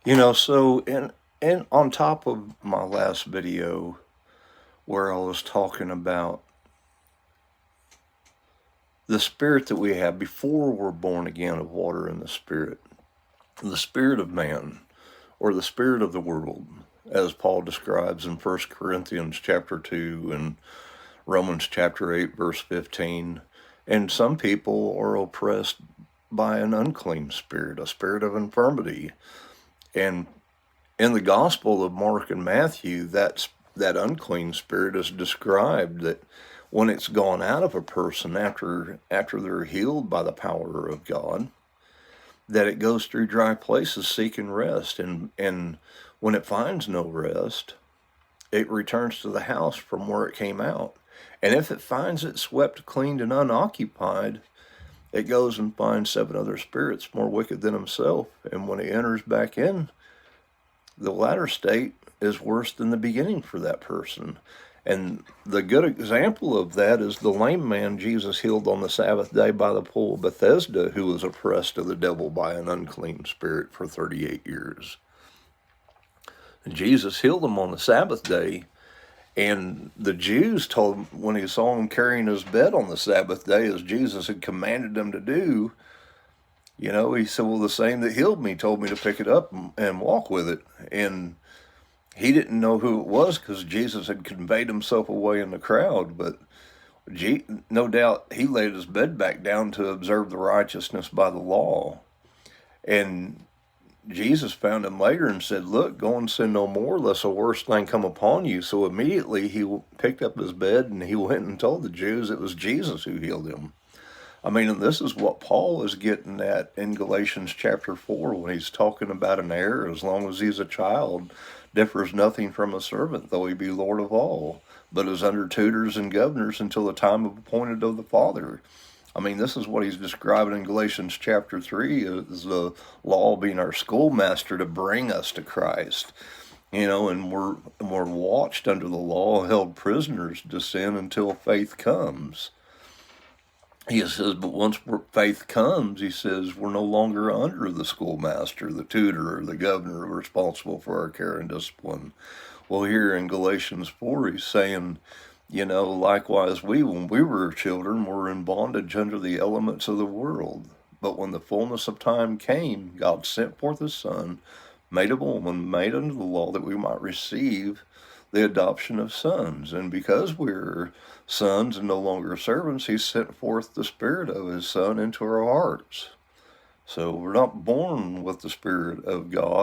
So in on top of my last video where I was talking about the spirit that we have before we're born again of water and the spirit of man, or the spirit of the world, as Paul describes in 1 Corinthians chapter 2 and Romans chapter 8, verse 15. And some people are oppressed by an unclean spirit, a spirit of infirmity. And in the Gospel of Mark and Matthew, that unclean spirit is described that when it's gone out of a person after they're healed by the power of God, that it goes through dry places seeking rest, and when it finds no rest, it returns to the house from where it came out. And if it finds it swept, cleaned, and unoccupied, it goes and finds 7 other spirits more wicked than himself. And when it enters back in, the latter state is worse than the beginning for that person. And the good example of that is the lame man Jesus healed on the Sabbath day by the pool of Bethesda, who was oppressed of the devil by an unclean spirit for 38 years. And Jesus healed him on the Sabbath day, and the Jews told him, when he saw him carrying his bed on the Sabbath day, as Jesus had commanded them to do, he said, well, the same that healed me told me to pick it up and walk with it. And he didn't know who it was because Jesus had conveyed himself away in the crowd, but no doubt he laid his bed back down to observe the righteousness by the law. And Jesus found him later and said, look, go and sin no more, lest a worse thing come upon you. So immediately he picked up his bed and he went and told the Jews it was Jesus who healed him. And this is what Paul is getting at in Galatians chapter 4 when he's talking about an heir, as long as he's a child, differs nothing from a servant, though he be Lord of all, but is under tutors and governors until the time appointed of the Father. This is what he's describing in Galatians chapter 3, is the law being our schoolmaster to bring us to Christ. And we're watched under the law, held prisoners to sin until faith comes. He says, but once faith comes, he says, we're no longer under the schoolmaster, the tutor, or the governor responsible for our care and discipline. Well, here in Galatians 4, he's saying, likewise when we were children, were in bondage under the elements of the world. But when the fullness of time came, God sent forth his Son, made of a woman, made under the law, that we might receive the adoption of sons. And because we're sons and no longer servants, he sent forth the Spirit of his Son into our hearts. So we're not born with the Spirit of God.